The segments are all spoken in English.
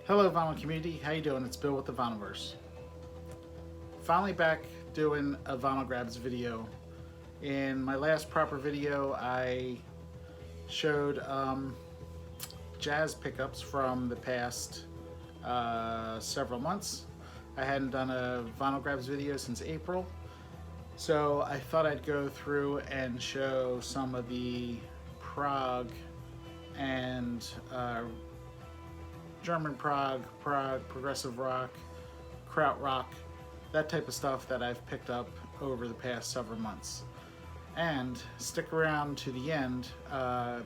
Hello vinyl community, how you doing? It's Bill with the Vinylverse. Finally back doing a Vinyl Grabs video. In my last proper video I showed jazz pickups from the past several months. I hadn't done a Vinyl Grabs video since April, so I thought I'd go through and show some of the prog and German prog, progressive rock, krautrock, that type of stuff that I've picked up over the past several months. And stick around to the end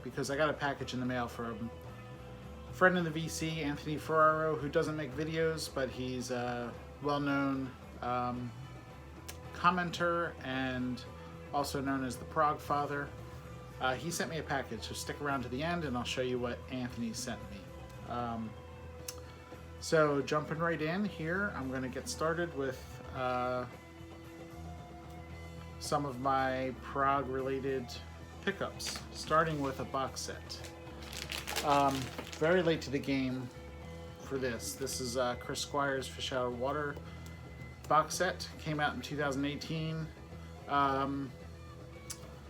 because I got a package in the mail from a friend in the VC, Anthony Ferraro, who doesn't make videos, but he's a well-known commenter and also known as the Progfather. He sent me a package, so stick around to the end and I'll show you what Anthony sent me. So jumping right in here, I'm going to get started with some of my prog related pickups, starting with a box set. Very late to the game for this. This is Chris Squire's Fish Out of Water box set. Came out in 2018. I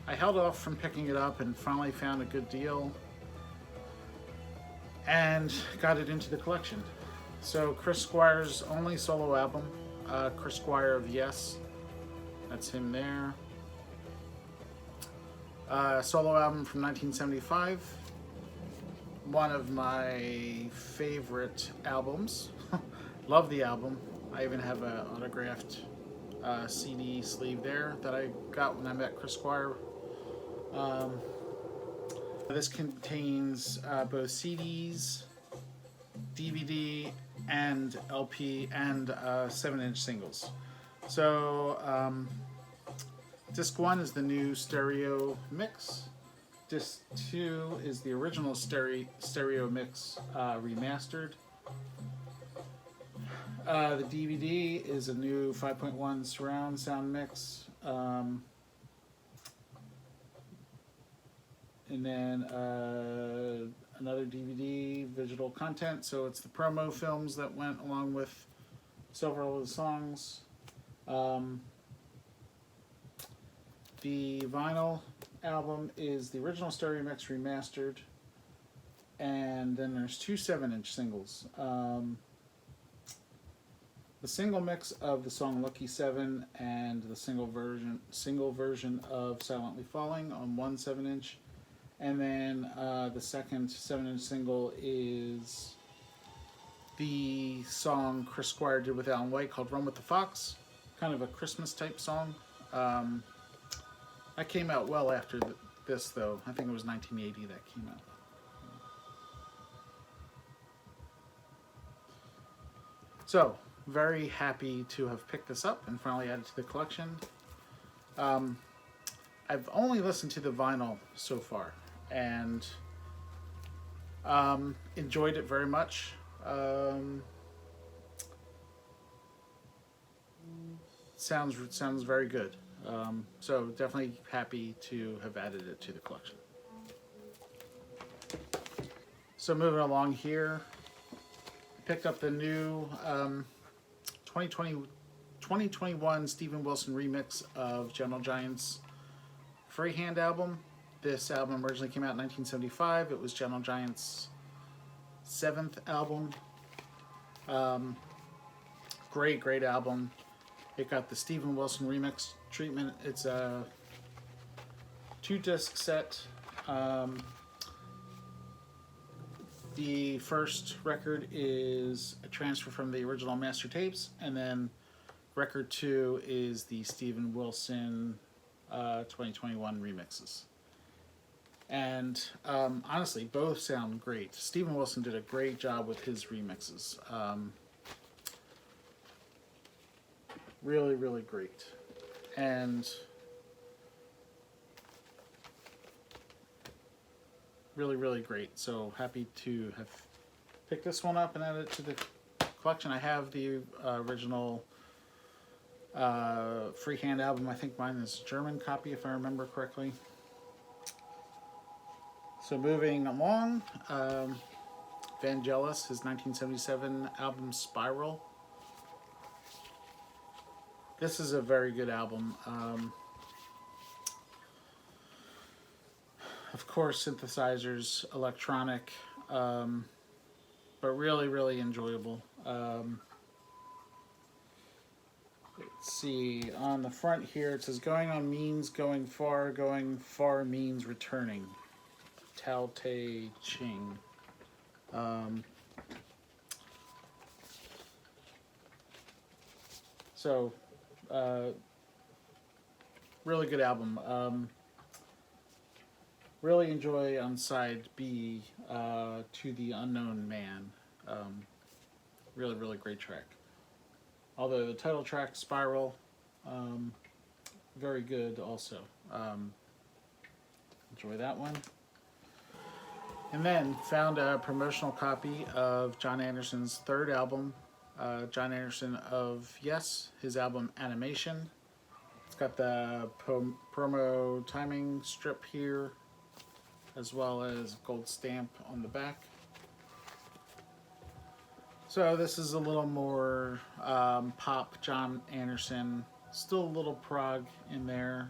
held off from picking it up and finally found a good deal and got it into the collection. So Chris Squire's only solo album, Chris Squire of Yes, that's him there. Solo album from 1975, one of my favorite albums. Love the album. I even have an autographed CD sleeve there that I got when I met Chris Squire. This contains both CDs, DVD, and LP, and 7-inch singles. So disc 1 is the new stereo mix. Disc 2 is the original stereo mix remastered. The DVD is a new 5.1 surround sound mix. And then another DVD, visual content, so it's the promo films that went along with several of the songs. The vinyl album is the original stereo mix remastered, and then there's two 7-inch singles. The single mix of the song Lucky 7 and the single version of Silently Falling on one 7-inch. And then the second 7-inch single is the song Chris Squire did with Alan White called Run with the Fox, kind of a Christmas type song. That came out well after this though. I think it was 1980 that came out. So, very happy to have picked this up and finally added to the collection. I've only listened to the vinyl so far and enjoyed it very much. Sounds very good. So definitely happy to have added it to the collection. So moving along here, I picked up the new 2021 Steven Wilson remix of Gentle Giant's Freehand album. This album originally came out in 1975. It was Gentle Giant's 7th album. Great album. It got the Steven Wilson remix treatment. It's a 2-disc set. The first record is a transfer from the original master tapes, and then record 2 is the Steven Wilson 2021 remixes. And honestly, both sound great. Steven Wilson did a great job with his remixes. Really great. And really great. So happy to have picked this one up and added it to the collection. I have the original Freehand album. I think mine is a German copy if I remember correctly. So moving along, Vangelis, his 1977 album Spiral. This is a very good album. Of course, synthesizers, electronic, but really, really enjoyable. Let's see, on the front here it says going on means going far means returning. Tao Te Ching. Really good album. Really enjoy on side B, To the Unknown Man. Really, really great track. Although the title track, Spiral, very good also. Enjoy that one. And then found a promotional copy of Jon Anderson's third album, Jon Anderson of Yes, his album Animation. It's got the promo timing strip here, as well as gold stamp on the back. So this is a little more pop Jon Anderson, still a little prog in there.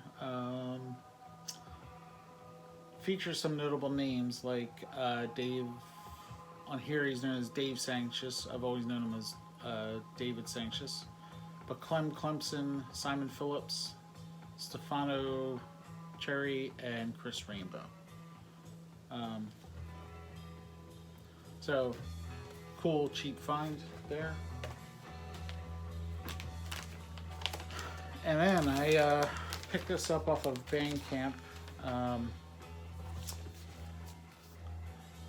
Features some notable names like Dave. On here he's known as Dave Sanchez. I've always known him as David Sanchez. But Clem Clemson, Simon Phillips, Stefano Cherry, and Chris Rainbow. So cool, cheap find there. And then I picked this up off of Bandcamp.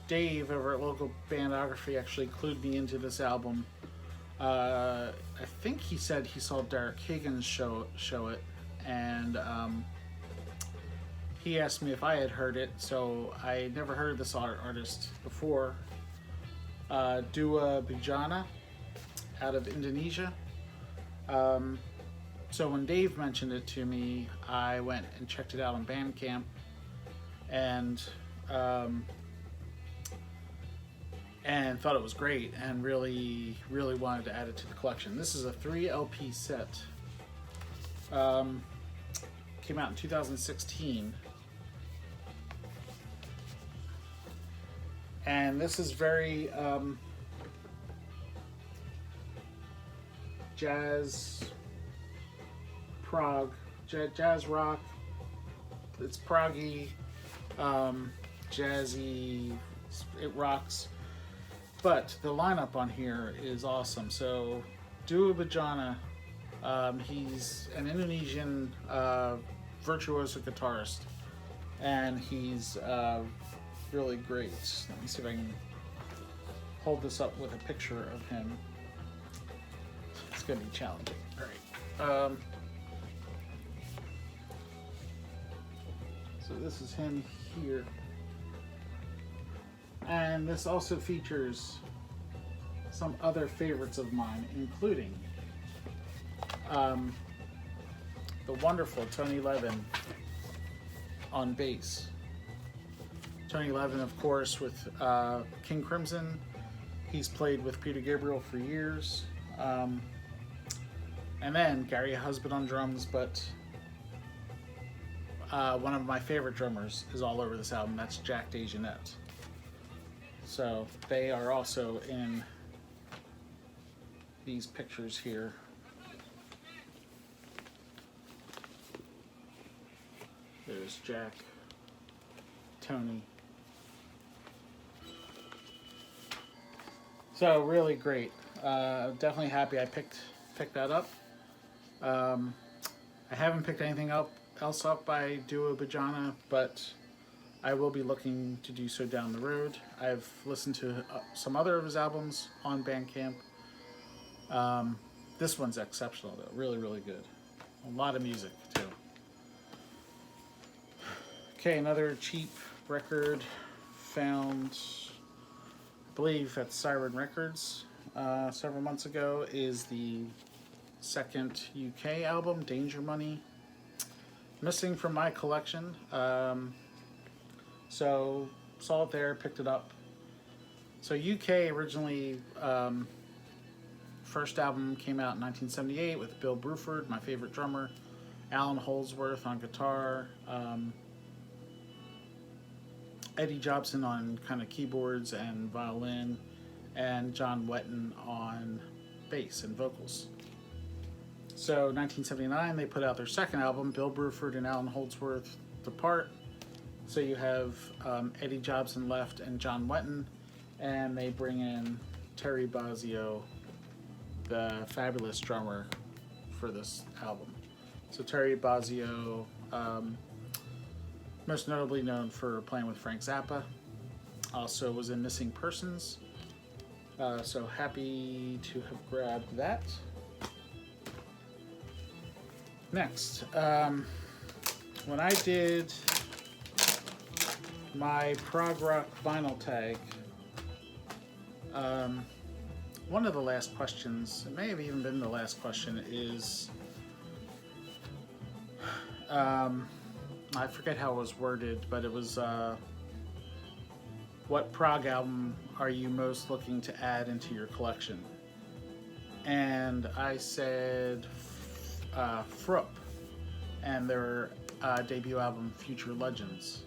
Dave over at Local Bandography actually clued me into this album. I think he said he saw Derek Higgins show it, and he asked me if I had heard it. So I never heard of this artist before. Dewa Budjana out of Indonesia. So when Dave mentioned it to me, I went and checked it out on Bandcamp, and thought it was great, and really, really wanted to add it to the collection. This is a 3 LP set. Came out in 2016. And this is very jazz, prog, jazz rock. It's proggy, jazzy, it rocks. But the lineup on here is awesome. So Dewa Budjana, he's an Indonesian virtuoso guitarist, and he's really great. Let me see if I can hold this up with a picture of him. It's going to be challenging. All right. So this is him here. And this also features some other favorites of mine, including the wonderful Tony Levin on bass. Tony Levin, of course, with King Crimson. He's played with Peter Gabriel for years. And then Gary Husband on drums, but one of my favorite drummers is all over this album. That's Jack DeJohnette. So they are also in these pictures here. There's Jack, Tony. So really great. Definitely happy I picked that up. I haven't picked anything else up by Dewa Budjana, but I will be looking to do so down the road. I've listened to some other of his albums on Bandcamp. This one's exceptional though, really, really good. A lot of music too. Okay, another cheap record found, I believe at Siren Records several months ago, is the second UK album, Danger Money. Missing from my collection. So saw it there, picked it up. So UK originally, first album came out in 1978 with Bill Bruford, my favorite drummer, Alan Holdsworth on guitar, Eddie Jobson on kind of keyboards and violin, and John Wetton on bass and vocals. So 1979 they put out their second album. Bill Bruford and Alan Holdsworth depart. So you have Eddie Jobson left and John Wetton, and they bring in Terry Bozzio, the fabulous drummer, for this album. So Terry Bozzio, most notably known for playing with Frank Zappa, also was in Missing Persons. So happy to have grabbed that. Next, when I did my prog rock vinyl tag, one of the last questions, it may have even been the last question, is I forget how it was worded, but it was what prog album are you most looking to add into your collection? And I said Fruupp and their debut album Future Legends,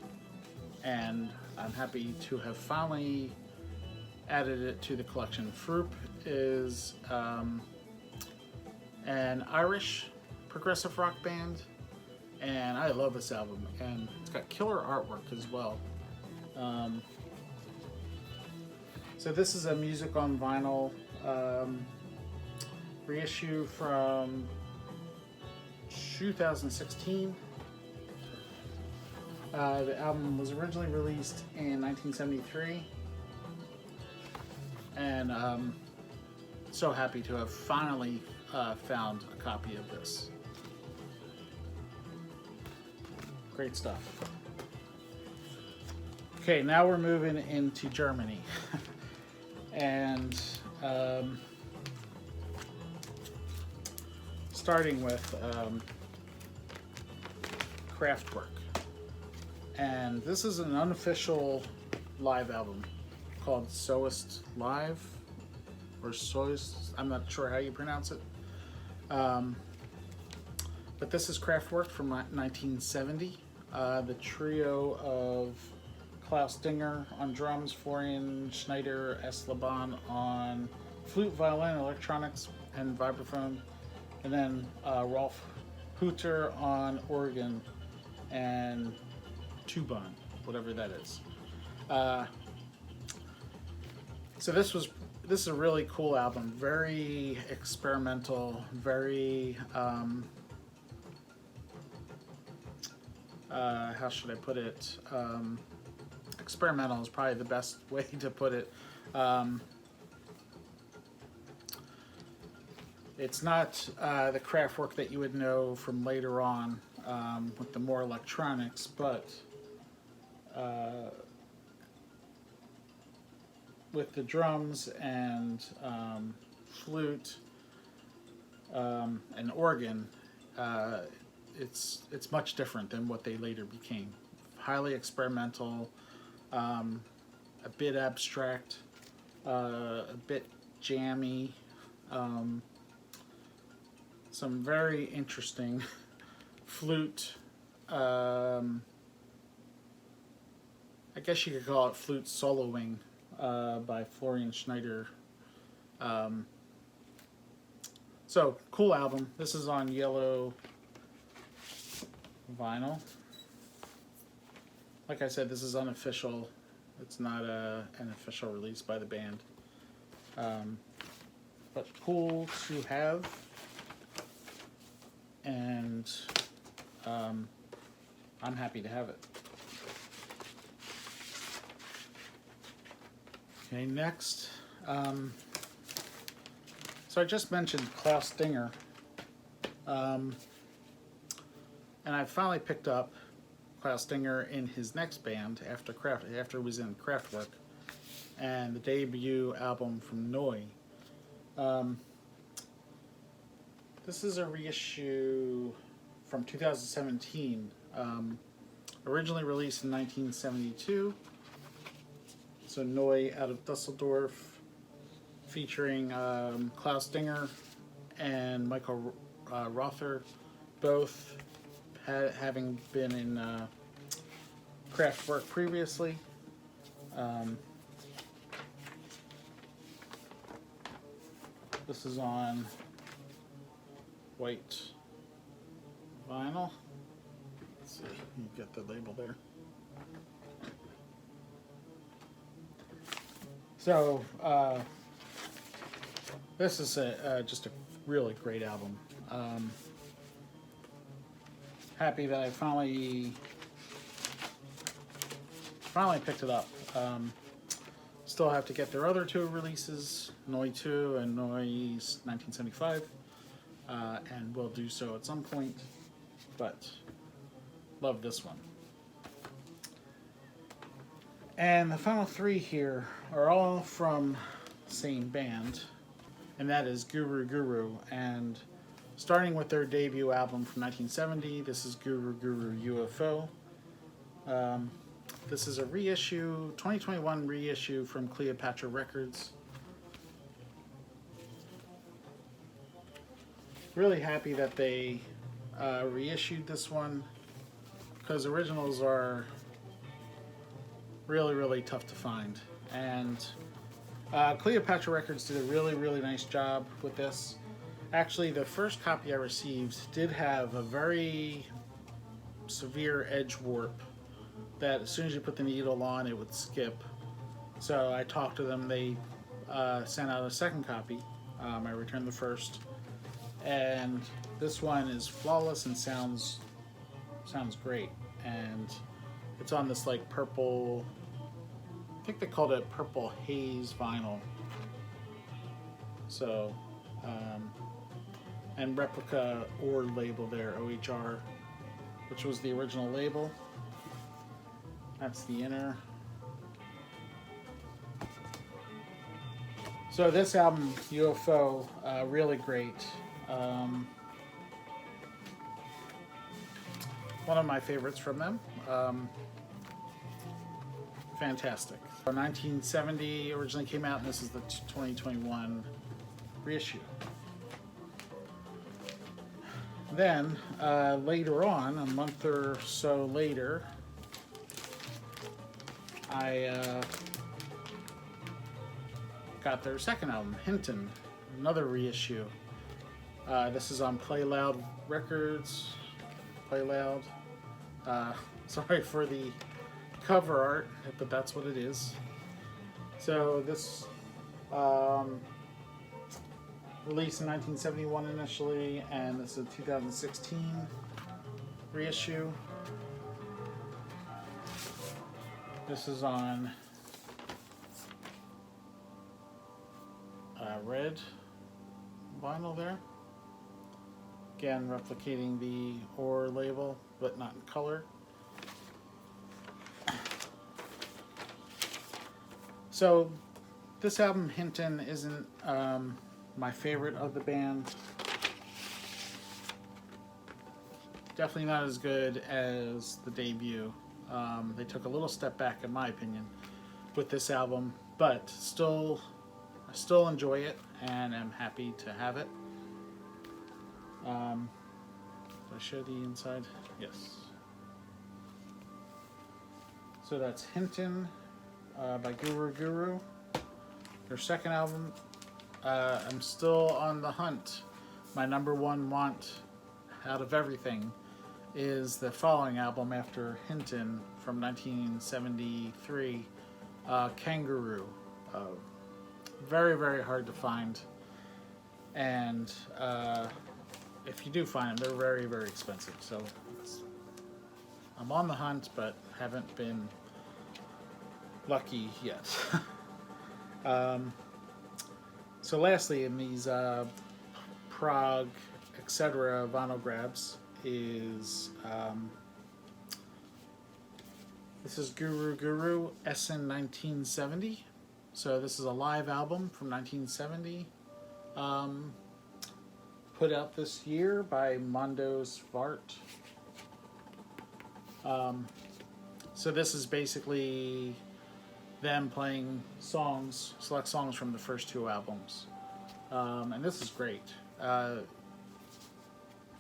and I'm happy to have finally added it to the collection. Fruupp is an Irish progressive rock band, and I love this album, and it's got killer artwork as well. So this is a music on vinyl reissue from 2016. The album was originally released in 1973, and so happy to have finally found a copy of this. Great stuff. Okay, now we're moving into Germany. And starting with Kraftwerk. And this is an unofficial live album called Soest Live, or Soest, I'm not sure how you pronounce it. But this is Kraftwerk from 1970. The trio of Klaus Dinger on drums, Florian Schneider Esleben on flute, violin, electronics, and vibraphone, and then Rolf Hutter on organ and tuban, whatever that is. So this is a really cool album, very experimental, very how should I put it? Experimental is probably the best way to put it. It's not the Kraftwerk that you would know from later on with the more electronics, but with the drums and flute and organ, it's much different than what they later became. Highly experimental, a bit abstract, a bit jammy, some very interesting flute, I guess you could call it flute soloing by Florian Schneider. So, cool album. This is on yellow vinyl. Like I said, this is unofficial. It's not an official release by the band. But cool to have. And I'm happy to have it. Okay, next. So I just mentioned Klaus Dinger. And I finally picked up Klaus Dinger in his next band after he was in Kraftwerk, and the debut album from Neu. This is a reissue from 2017, originally released in 1972. So Neu out of Dusseldorf, featuring Klaus Dinger and Michael Rother, both having been in Kraftwerk previously. This is on white vinyl. Let's see, you get the label there. So this is just a really great album. Happy that I finally picked it up. Still have to get their other two releases, Neu 2 and Neu's 1975, and will do so at some point, but love this one. And the final three here are all from the same band, and that is Guru Guru. And starting with their debut album from 1970, this is Guru Guru UFO. This is a reissue, 2021 reissue from Cleopatra Records. Really happy that they reissued this one, because originals are really tough to find. And Cleopatra Records did a really nice job with this. Actually, the first copy I received did have a very severe edge warp that as soon as you put the needle on, it would skip. So I talked to them. They sent out a second copy. I returned the first, and this one is flawless and sounds great. And it's on this like purple, I think they called it purple haze vinyl. So, and replica or label there, OHR, which was the original label. That's the inner. So this album, UFO, really great. One of my favorites from them. Fantastic. 1970 originally came out, and this is the 2021 reissue. Then, later on, a month or so later, I got their second album, Hinton, another reissue. This is on Play Loud Records. Play Loud. Sorry for the cover art, but that's what it is. So this released in 1971 initially, and this is a 2016 reissue. This is on red vinyl there. Again, replicating the OR label, but not in color. So this album, Hinton, isn't my favorite of the band. Definitely not as good as the debut. They took a little step back, in my opinion, with this album, but I still enjoy it, and I'm happy to have it. Did I show the inside? Yes. So that's Hinton by Guru Guru. Their second album. I'm still on the hunt. My number one want out of everything is the following album after Hinton from 1973, Kangaroo. Very hard to find, and if you do find them, they're very expensive. So I'm on the hunt, but haven't been lucky yet. So lastly, in these Prog, etc. Vinyl Grabs is this is Guru Guru Essen 1970. So this is a live album from 1970, put out this year by Mondo Svart. So this is basically them playing songs, select songs from the first two albums. And this is great.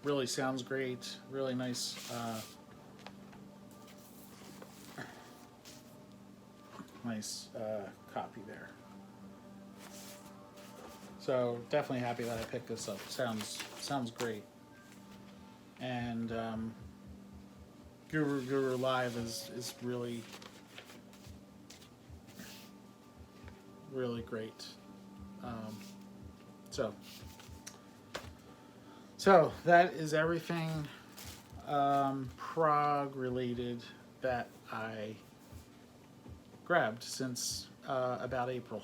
Really sounds great. Really nice. Nice copy there. So definitely happy that I picked this up. Sounds great. And Guru Live is really great. So that is everything prog related that I grabbed since about April.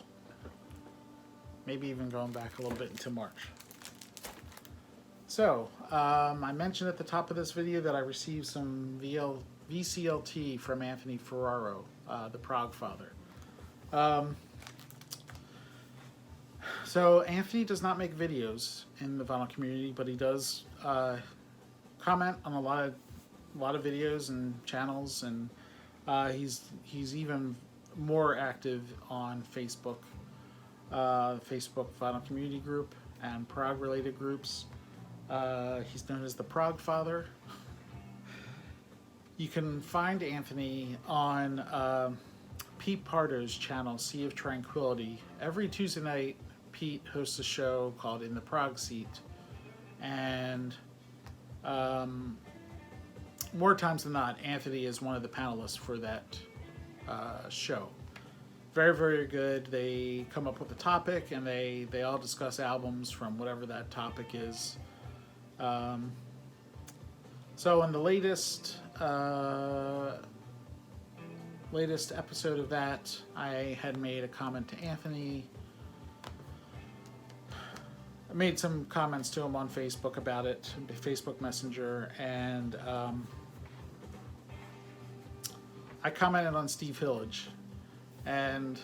Maybe even going back a little bit into March. So, I mentioned at the top of this video that I received some VCLT from Anthony Ferraro, the Progfather. So Anthony does not make videos in the vinyl community, but he does comment on a lot of videos and channels, and he's even more active on Facebook, Facebook vinyl community group and prog related groups. He's known as the Progfather. You can find Anthony on Pete Pardo's channel, Sea of Tranquility. Every Tuesday night, Pete hosts a show called In the Prog Seat, and more times than not, Anthony is one of the panelists for that show. Very, very good. They come up with a topic, and they all discuss albums from whatever that topic is. So in the latest episode of that, I had made a comment to Anthony. I made some comments to him on Facebook about it, Facebook Messenger, and I commented on Steve Hillage and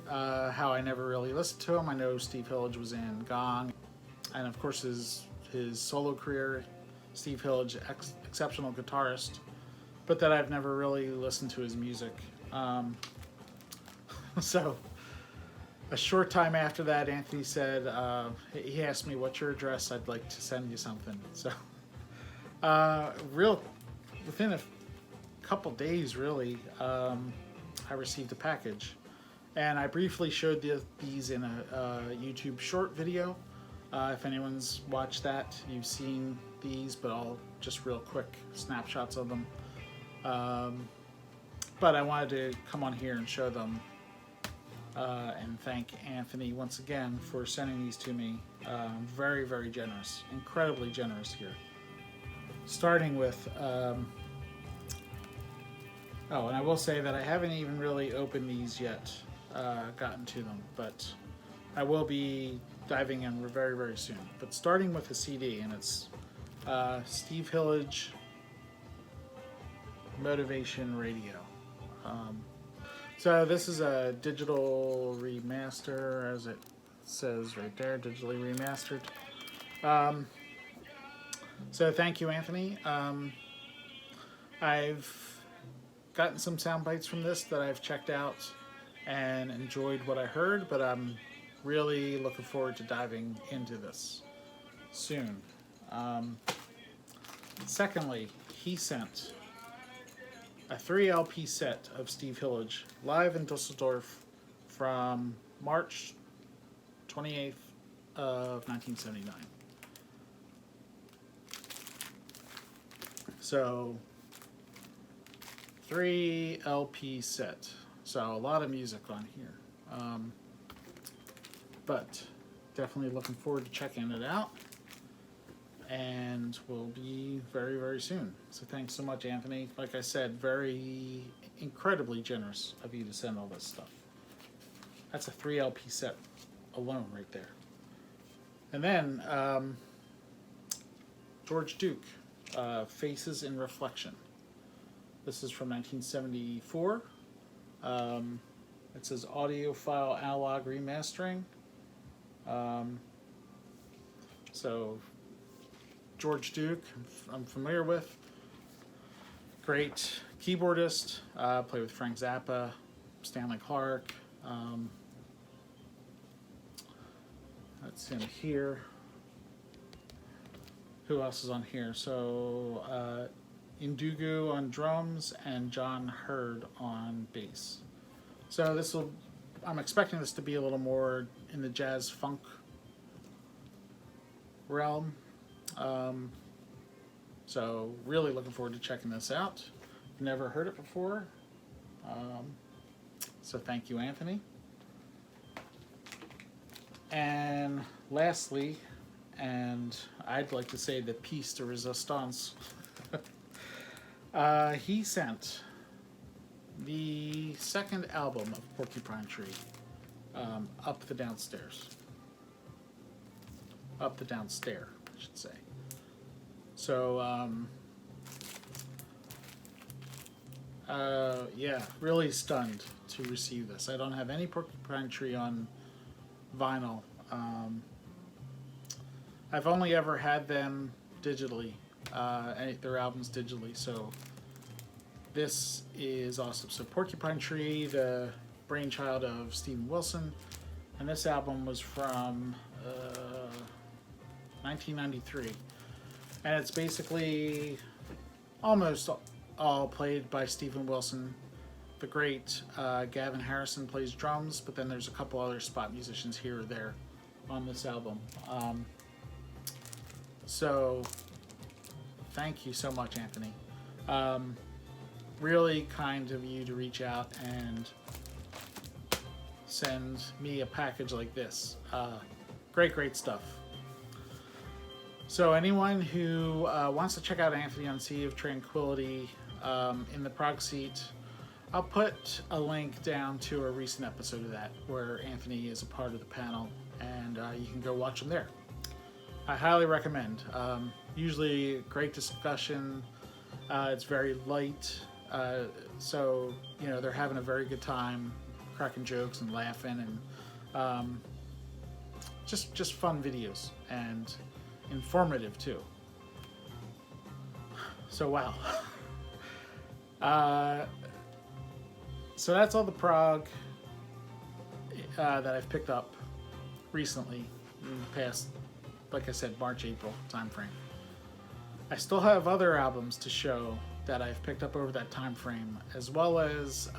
how I never really listened to him. I know Steve Hillage was in Gong, and of course his solo career. Steve Hillage, exceptional guitarist, but that I've never really listened to his music. So a short time after that, Anthony said, he asked me, what's your address? I'd like to send you something. So within a couple days, really, I received a package. And I briefly showed these in a YouTube short video. If anyone's watched that, you've seen these, but I'll just real quick snapshots of them. But I wanted to come on here and show them and thank Anthony once again for sending these to me. Very, very generous, incredibly generous here. Starting with, oh, and I will say that I haven't even really opened these yet, gotten to them, but I will be diving in very, very soon. But starting with a CD, and it's Steve Hillage Motivation Radio. So this is a digital remaster, as it says right there, digitally remastered. So thank you, Anthony. I've gotten some sound bites from this that I've checked out and enjoyed what I heard, but I'm really looking forward to diving into this soon. Secondly, he sent a 3 LP set of Steve Hillage live in Dusseldorf from March 28th of 1979. So 3 LP set. So a lot of music on here. But definitely looking forward to checking it out. And we'll be very, very soon. So thanks so much, Anthony. Like I said, very incredibly generous of you to send all this stuff. That's a 3 LP set alone right there. And then George Duke, Faces in Reflection. This is from 1974. It says audiophile analog remastering. So George Duke, I'm familiar with. Great keyboardist. Played with Frank Zappa. Stanley Clarke. That's him here. Who else is on here? So Indugu on drums and John Hurd on bass. So this will, I'm expecting this to be a little more in the jazz funk realm. So really looking forward to checking this out. Never heard it before. So thank you, Anthony. And lastly, and I'd like to say the piece de resistance, he sent the second album of Porcupine Tree, Up the Downstairs. Up the Downstair, I should say. So, yeah, really stunned to receive this. I don't have any Porcupine Tree on vinyl. I've only ever had them digitally, their albums digitally, so this is awesome. So Porcupine Tree, the brainchild of Steven Wilson, and this album was from 1993, and it's basically almost all played by Steven Wilson. The great Gavin Harrison plays drums, but then there's a couple other spot musicians here or there on this album. So thank you so much, Anthony. Really kind of you to reach out and send me a package like this. Great stuff. So anyone who wants to check out Anthony on Sea of Tranquility in the Prog Seat, I'll put a link down to a recent episode of that where Anthony is a part of the panel, and you can go watch them there. I highly recommend. Usually great discussion. It's very light, so you know they're having a very good time, cracking jokes and laughing, and just fun videos and informative too. So wow. So that's all the prog that I've picked up recently in the past, like I said, March, April time frame. I still have other albums to show that I've picked up over that time frame, as well as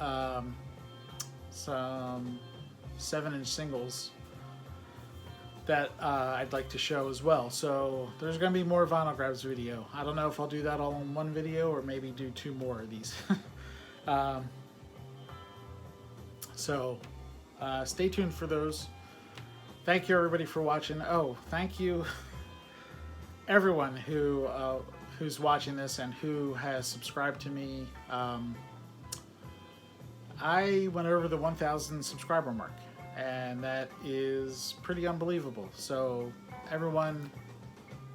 some 7-inch singles that I'd like to show as well. So there's going to be more Vinyl Grabs video. I don't know if I'll do that all in one video or maybe do 2 more of these. So stay tuned for those. Thank you everybody for watching. Oh, thank you everyone who's watching this and who has subscribed to me. I went over the 1,000 subscriber mark, and that is pretty unbelievable. So everyone,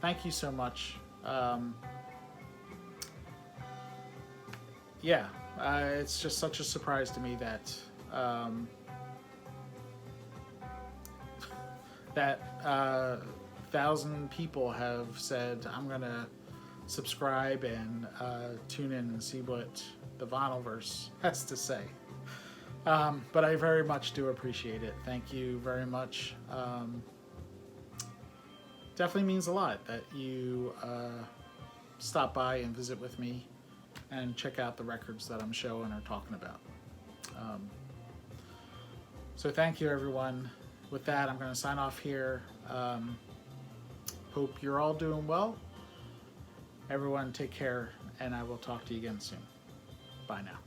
thank you so much. Yeah, it's just such a surprise to me that that 1,000 people have said, I'm gonna subscribe and tune in and see what the Vinylverse has to say. But I very much do appreciate it. Thank you very much. Definitely means a lot that you stop by and visit with me and check out the records that I'm showing or talking about. So thank you everyone. With that, I'm going to sign off here. Hope you're all doing well. Everyone take care, and I will talk to you again soon. Bye now.